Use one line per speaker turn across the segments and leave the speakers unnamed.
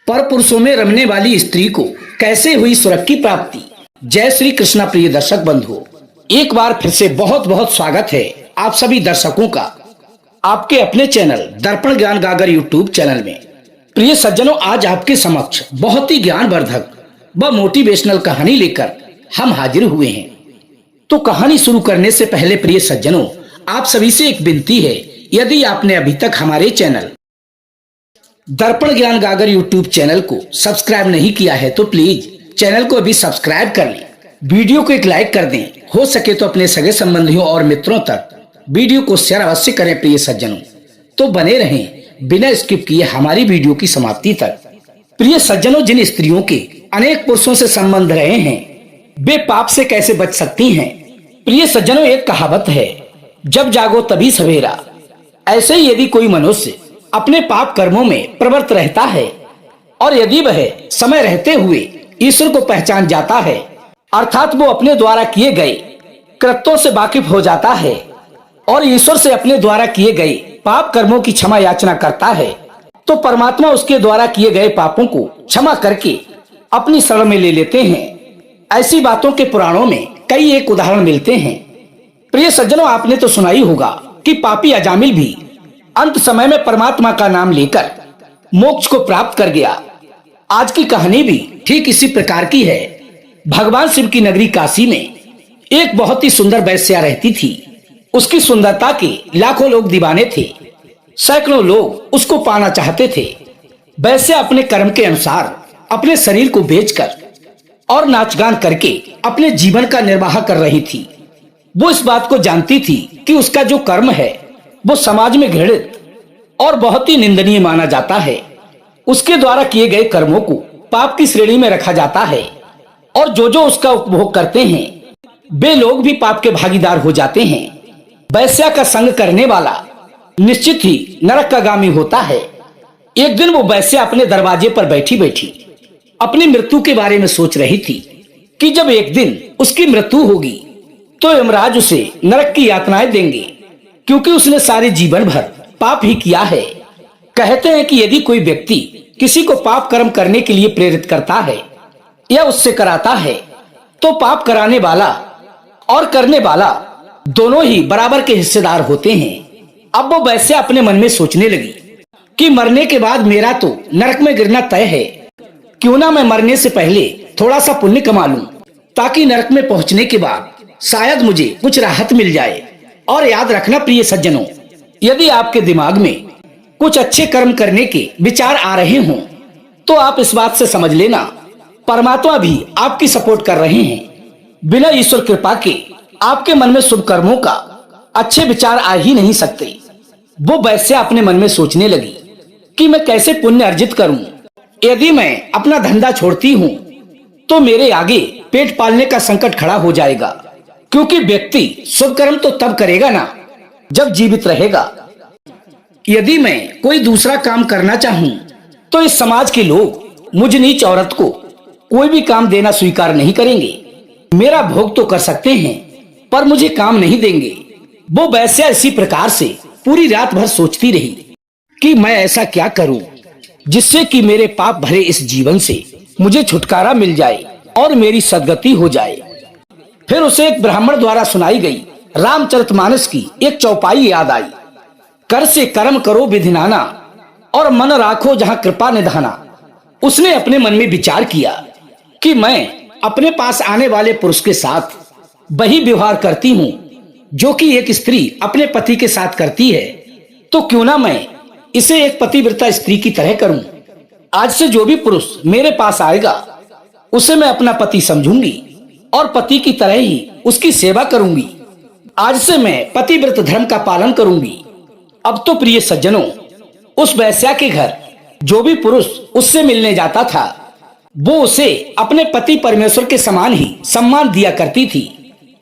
पर पुरुषों में रमने वाली स्त्री को कैसे हुई स्वर्ग की प्राप्ति। जय श्री कृष्णा प्रिय दर्शक बंधुओं, एक बार फिर से बहुत बहुत स्वागत है आप सभी दर्शकों का आपके अपने चैनल दर्पण ज्ञान गागर यूट्यूब चैनल में। प्रिय सज्जनों, आज आपके समक्ष बहुत ही ज्ञानवर्धक व मोटिवेशनल कहानी लेकर हम हाजिर हुए हैं। तो कहानी शुरू करने से पहले प्रिय सज्जनों, आप सभी से एक विनती है, यदि आपने अभी तक हमारे चैनल दर्पण ज्ञान गागर यूट्यूब चैनल को सब्सक्राइब नहीं किया है तो प्लीज चैनल को अभी सब्सक्राइब कर लें, वीडियो को एक लाइक कर दें, हो सके तो अपने सगे संबंधियों और मित्रों तक वीडियो को शेयर अवश्य करें। प्रिय सज्जनों, तो बने रहें बिना स्किप किए हमारी वीडियो की समाप्ति तक। प्रिय सज्जनों, जिन स्त्रियों के अनेक पुरुषों से संबंध रहे हैं वे पाप से कैसे बच सकती हैं। प्रिय सज्जनों, एक कहावत है, जब जागो तभी सवेरा। ऐसे ही यदि कोई मनुष्य अपने पाप कर्मों में प्रवृत्त रहता है और यदि वह समय रहते हुए ईश्वर को पहचान जाता है, अर्थात वो अपने द्वारा किए गए कृत्यों से वाकिफ हो जाता है और ईश्वर से अपने द्वारा किए गए पाप कर्मों की क्षमा याचना करता है, तो परमात्मा उसके द्वारा किए गए पापों को क्षमा करके अपनी शरण में ले लेते हैं। ऐसी बातों के पुराणों में कई एक उदाहरण मिलते हैं। प्रिय सज्जनों, आपने तो सुना ही होगा कि पापी अजामिल भी अंत समय में परमात्मा का नाम लेकर मोक्ष को प्राप्त कर गया। आज की कहानी भी ठीक इसी प्रकार की है। भगवान शिव की नगरी काशी में एक बहुत ही सुंदर वैश्या रहती थी। उसकी सुंदरता के लाखों लोग दीवाने थे, सैकड़ों लोग उसको पाना चाहते थे। वैश्या अपने कर्म के अनुसार अपने शरीर को बेचकर और नाचगान करके अपने जीवन का निर्वाह कर रही थी। वो इस बात को जानती थी कि उसका जो कर्म है वो समाज में घृणित और बहुत ही निंदनीय माना जाता है। उसके द्वारा किए गए कर्मों को पाप की श्रेणी में रखा जाता है और जो उसका उपभोग करते हैं वे लोग भी पाप के भागीदार हो जाते हैं। वैश्या का संग करने वाला निश्चित ही नरकगामी होता है। एक दिन वो वैश्या अपने दरवाजे पर बैठी बैठी अपनी मृत्यु के बारे में सोच रही थी कि जब एक दिन उसकी मृत्यु होगी तो यमराज उसे नरक की यातनाएं देंगे, क्योंकि उसने सारे जीवन भर पाप ही किया है। कहते हैं कि यदि कोई व्यक्ति किसी को पाप कर्म करने के लिए प्रेरित करता है या उससे कराता है तो पाप कराने वाला और करने वाला दोनों ही बराबर के हिस्सेदार होते हैं। अब वो वैश्या अपने मन में सोचने लगी कि मरने के बाद मेरा तो नरक में गिरना तय है, क्यों ना मैं मरने से पहले थोड़ा सा पुण्य कमा लूं, ताकि नरक में पहुंचने के बाद शायद मुझे कुछ राहत मिल जाए। और याद रखना प्रिय सज्जनों, यदि आपके दिमाग में कुछ अच्छे कर्म करने के विचार आ रहे हों तो आप इस बात से समझ लेना परमात्मा भी आपकी सपोर्ट कर रहे हैं। बिना ईश्वर कृपा के आपके मन में शुभ कर्मों का अच्छे विचार आ ही नहीं सकते। वो वैश्या अपने मन में सोचने लगी कि मैं कैसे पुण्य अर्जित करूं। यदि मैं अपना धंधा छोड़ती हूं तो मेरे आगे पेट पालने का संकट खड़ा हो जाएगा, क्योंकि व्यक्ति शुभ कर्म तो तब करेगा ना जब जीवित रहेगा। यदि मैं कोई दूसरा काम करना चाहूं तो इस समाज के लोग मुझ नीच औरत को कोई भी काम देना स्वीकार नहीं करेंगे। मेरा भोग तो कर सकते हैं पर मुझे काम नहीं देंगे। वो वैश्या इसी प्रकार से पूरी रात भर सोचती रही कि मैं ऐसा क्या करूं जिससे कि मेरे पाप भरे इस जीवन से मुझे छुटकारा मिल जाए और मेरी सद्गति हो जाए। फिर उसे एक ब्राह्मण द्वारा सुनाई गई रामचरितमानस की एक चौपाई याद आई। कर से कर्म करो विधि नाना और मन राखो जहाँ कृपा निधाना। उसने अपने मन में विचार किया कि मैं अपने पास आने वाले पुरुष के साथ वही व्यवहार करती हूँ जो कि एक स्त्री अपने पति के साथ करती है, तो क्यों ना मैं इसे एक पतिव्रता स्त्री की तरह करूं। आज से जो भी पुरुष मेरे पास आएगा उसे मैं अपना पति समझूंगी और पति की तरह ही उसकी सेवा करूंगी। आज से मैं पतिव्रत धर्म का पालन करूंगी। अब तो प्रिय सज्जनों, उस वैश्या के घर जो भी पुरुष उससे मिलने जाता था वो उसे अपने पति परमेश्वर के समान ही सम्मान दिया करती थी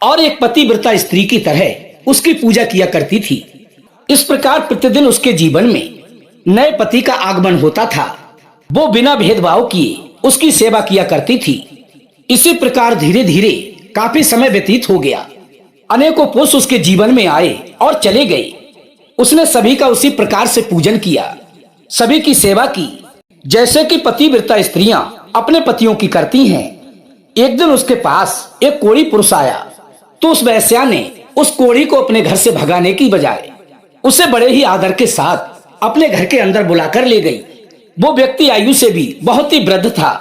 और एक पतिव्रता स्त्री की तरह उसकी पूजा किया करती थी। इस प्रकार प्रतिदिन उसके जीवन में नए पति का आगमन होता था। वो बिना भेदभाव किए उसकी सेवा किया करती थी। इसी प्रकार धीरे धीरे काफी समय व्यतीत हो गया। अनेकों पुरुष उसके जीवन में आए और चले गए। उसने सभी का उसी प्रकार से पूजन किया, सभी की सेवा की जैसे कि पतिव्रता स्त्रियां अपने पतियों की करती हैं। एक दिन उसके पास एक कोढ़ी पुरुष आया तो उस वेश्या ने उस कोढ़ी को अपने घर से भगाने की बजाय उसे बड़े ही आदर के साथ अपने घर के अंदर बुलाकर ले गई। वो व्यक्ति आयु से भी बहुत ही वृद्ध था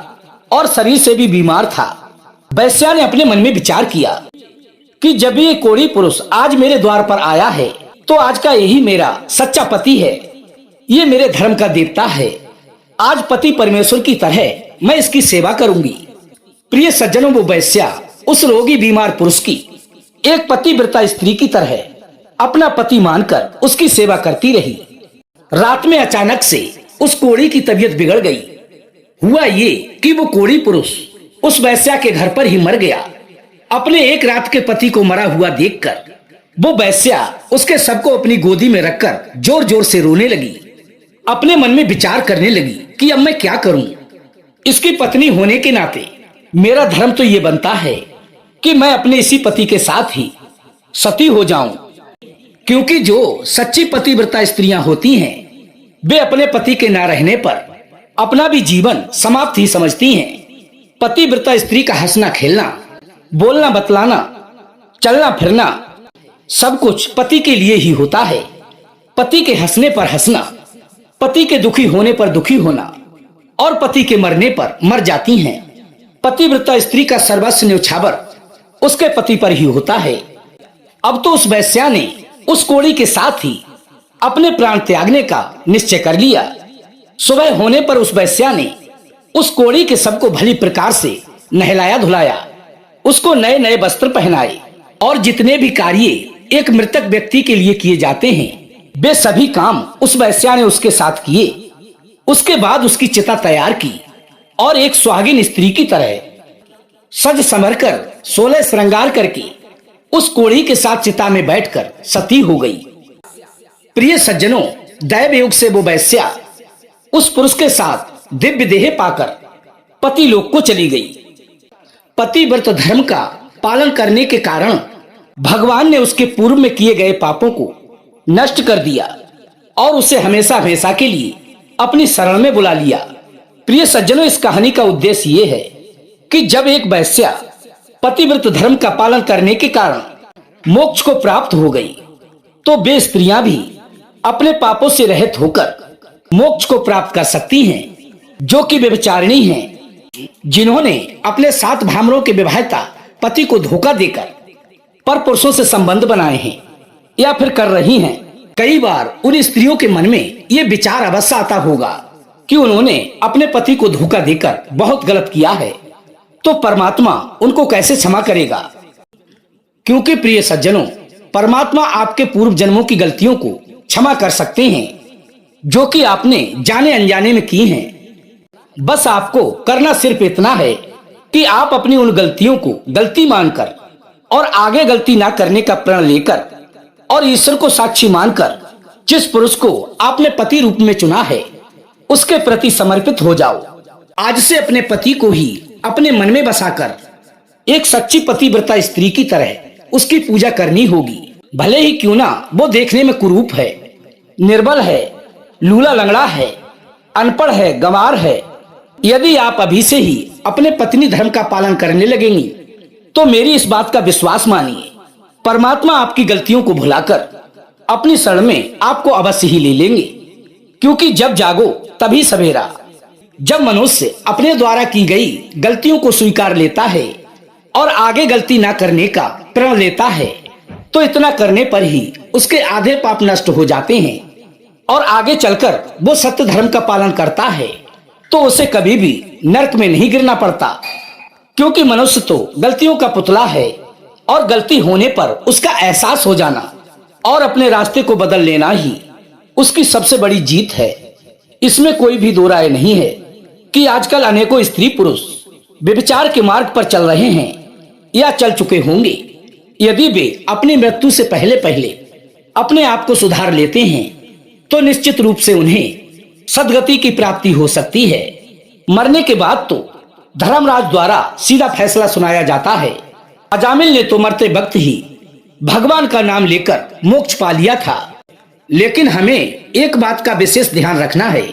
और शरीर से भी बीमार था। वेश्या ने अपने मन में विचार किया कि जब ये कोढ़ी पुरुष आज मेरे द्वार पर आया है तो आज का यही मेरा सच्चा पति है, ये मेरे धर्म का देवता है। आज पति परमेश्वर की तरह मैं इसकी सेवा करूंगी। प्रिय सज्जनों, वो वेश्या उस रोगी बीमार पुरुष की एक पतिव्रता स्त्री की तरह अपना पति मानकर उसकी सेवा करती रही। रात में अचानक से उस कोढ़ी की तबीयत बिगड़ गई। हुआ ये कि वो कोढ़ी पुरुष उस वेश्या के घर पर ही मर गया। अपने एक रात के पति को मरा हुआ देखकर वो वेश्या उसके शव को अपनी गोदी में रखकर जोर जोर से रोने लगी। अपने मन में विचार करने लगी कि अब मैं क्या करूं। इसकी पत्नी होने के नाते मेरा धर्म तो ये बनता है कि मैं अपने इसी पति के साथ ही सती हो जाऊं, क्योंकि जो सच्ची पतिव्रता स्त्रियां होती हैं वे अपने पति के ना रहने पर अपना भी जीवन समाप्त ही समझती हैं। पतिव्रता स्त्री का हंसना खेलना, बोलना बतलाना, चलना फिरना सब कुछ पति के लिए ही होता है। पति के हंसने पर हंसना, पति के दुखी होने पर दुखी होना और पति के मरने पर मर जाती हैं। पतिव्रता स्त्री का सर्वस्व न्यौछावर उसके पति पर ही होता है। अब तो उस वेश्या ने उस कोढ़ी के साथ ही अपने प्राण त्यागने का निश्चय कर लिया। सुबह होने पर उस वेश्या ने उस कोढ़ी के सबको भली प्रकार से नहलाया धुलाया, उसको नए नए वस्त्र पहनाए और जितने भी कार्य एक मृतक व्यक्ति के लिए किए जाते हैं वे सभी काम उस वेश्या ने उसके साथ किए। उसके बाद उसकी चिता तैयार की और एक सुहागिन स्त्री की तरह सज संवर कर 16 श्रृंगार करके उस कोढ़ी के साथ चिता में बैठकर सती हो गई। प्रिय सज्जनों, दैव योग से वो वेश्या उस पुरुष के साथ दिव्य देह पाकर पति लोक को चली गई। पतिव्रत धर्म का पालन करने के कारण भगवान ने उसके पूर्व में किए गए पापों को नष्ट कर दिया और उसे हमेशा हमेशा के लिए अपनी शरण में बुला लिया। प्रिय सज्जनों, इस कहानी का उद्देश्य ये है कि जब एक वेश्या पतिव्रत धर्म का पालन करने के कारण मोक्ष को प्राप्त हो गई तो वे स्त्रियां भी अपने पापों से रहित होकर मोक्ष को प्राप्त कर सकती हैं, जो कि व्यभिचारिणी हैं, जिन्होंने अपने 7 भामरों के विवाहिता पति को धोखा देकर पर पुरुषों से संबंध बनाए हैं या फिर कर रही हैं। कई बार उन स्त्रियों के मन में ये विचार अवश्य आता होगा कि उन्होंने अपने पति को धोखा देकर बहुत गलत किया है, तो परमात्मा उनको कैसे क्षमा करेगा। क्योंकि प्रिय सज्जनों, परमात्मा आपके पूर्व जन्मों की गलतियों को क्षमा कर सकते हैं जो कि आपने जाने अनजाने में की हैं। बस आपको करना सिर्फ इतना है कि आप अपनी उन गलतियों को गलती मानकर और आगे गलती ना करने का प्रण लेकर और ईश्वर को साक्षी मानकर जिस पुरुष को आपने पति रूप में चुना है उसके प्रति समर्पित हो जाओ। आज से अपने पति को ही अपने मन में बसाकर एक सच्ची पतिव्रता स्त्री की तरह उसकी पूजा करनी होगी। भले ही क्यों ना वो देखने में कुरूप है, निर्बल है, लूला लंगड़ा है, अनपढ़ है, गंवार है। यदि आप अभी से ही अपने पत्नी धर्म का पालन करने लगेंगी तो मेरी इस बात का विश्वास मानिए, परमात्मा आपकी गलतियों को भुलाकर अपनी शरण में आपको अवश्य ही ले लेंगे। क्योंकि जब जागो तभी सवेरा। जब मनुष्य अपने द्वारा की गई गलतियों को स्वीकार लेता है और आगे गलती ना करने का प्रण लेता है तो इतना करने पर ही उसके आधे पाप नष्ट हो जाते हैं और आगे चलकर वो सत्य धर्म का पालन करता है तो उसे कभी भी नरक में नहीं गिरना पड़ता। क्योंकि मनुष्य तो गलतियों का पुतला है और गलती होने पर उसका एहसास हो जाना और अपने रास्ते को बदल लेना ही उसकी सबसे बड़ी जीत है। इसमें कोई भी दो राय नहीं है कि आजकल अनेकों स्त्री पुरुष व्यभिचार के मार्ग पर चल रहे हैं या चल चुके होंगे। यदि वे अपनी मृत्यु से पहले पहले अपने आप को सुधार लेते हैं तो निश्चित रूप से उन्हें सदगति की प्राप्ति हो सकती है। मरने के बाद तो धर्मराज द्वारा सीधा फैसला सुनाया जाता है। अजामिल ने तो मरते वक्त ही भगवान का नाम लेकर मोक्ष पा लिया था। लेकिन हमें एक बात का विशेष ध्यान रखना है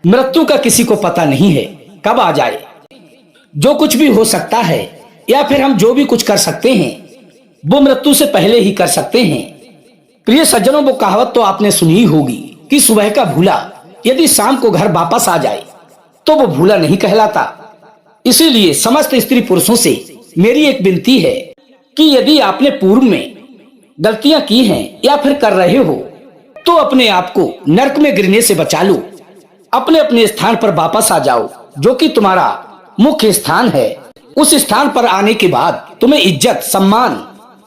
मृत्यु का किसी को पता नहीं है कब आ जाए। जो कुछ भी हो सकता है या फिर हम जो भी कुछ कर सकते हैं वो मृत्यु से पहले ही कर सकते हैं। प्रिय सज्जनों, वो कहावत तो आपने सुनी ही होगी कि सुबह का भूला यदि शाम को घर वापस आ जाए तो वो भूला नहीं कहलाता। इसीलिए समस्त स्त्री पुरुषों से मेरी एक विनती है कि यदि आपने पूर्व में गलतियां की हैं या फिर कर रहे हो तो अपने आप को नरक में गिरने से बचा लो। अपने अपने स्थान पर वापस आ जाओ, जो कि तुम्हारा मुख्य स्थान है। उस स्थान पर आने के बाद तुम्हें इज्जत, सम्मान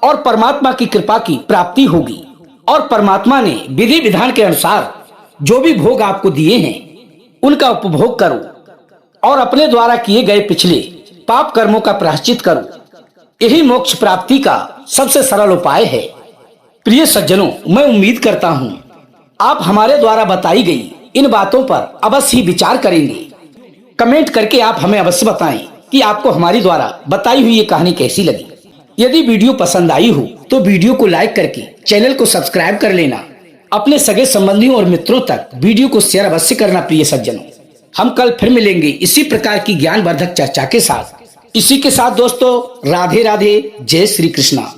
और परमात्मा की कृपा की प्राप्ति होगी। और परमात्मा ने विधि विधान के अनुसार जो भी भोग आपको दिए हैं उनका उपभोग करो और अपने द्वारा किए गए पिछले पाप कर्मों का प्रायश्चित करो। यही मोक्ष प्राप्ति का सबसे सरल उपाय है। प्रिय सज्जनों, मैं उम्मीद करता हूँ आप हमारे द्वारा बताई गई इन बातों पर अवश्य ही विचार करेंगे। कमेंट करके आप हमें अवश्य बताएं कि आपको हमारी द्वारा बताई हुई ये कहानी कैसी लगी। यदि वीडियो पसंद आई हो तो वीडियो को लाइक करके चैनल को सब्सक्राइब कर लेना। अपने सगे संबंधियों और मित्रों तक वीडियो को शेयर अवश्य करना। प्रिय सज्जनों, हम कल फिर मिलेंगे इसी प्रकार की ज्ञानवर्धक चर्चा के साथ। इसी के साथ दोस्तों, राधे राधे, जय श्री कृष्णा।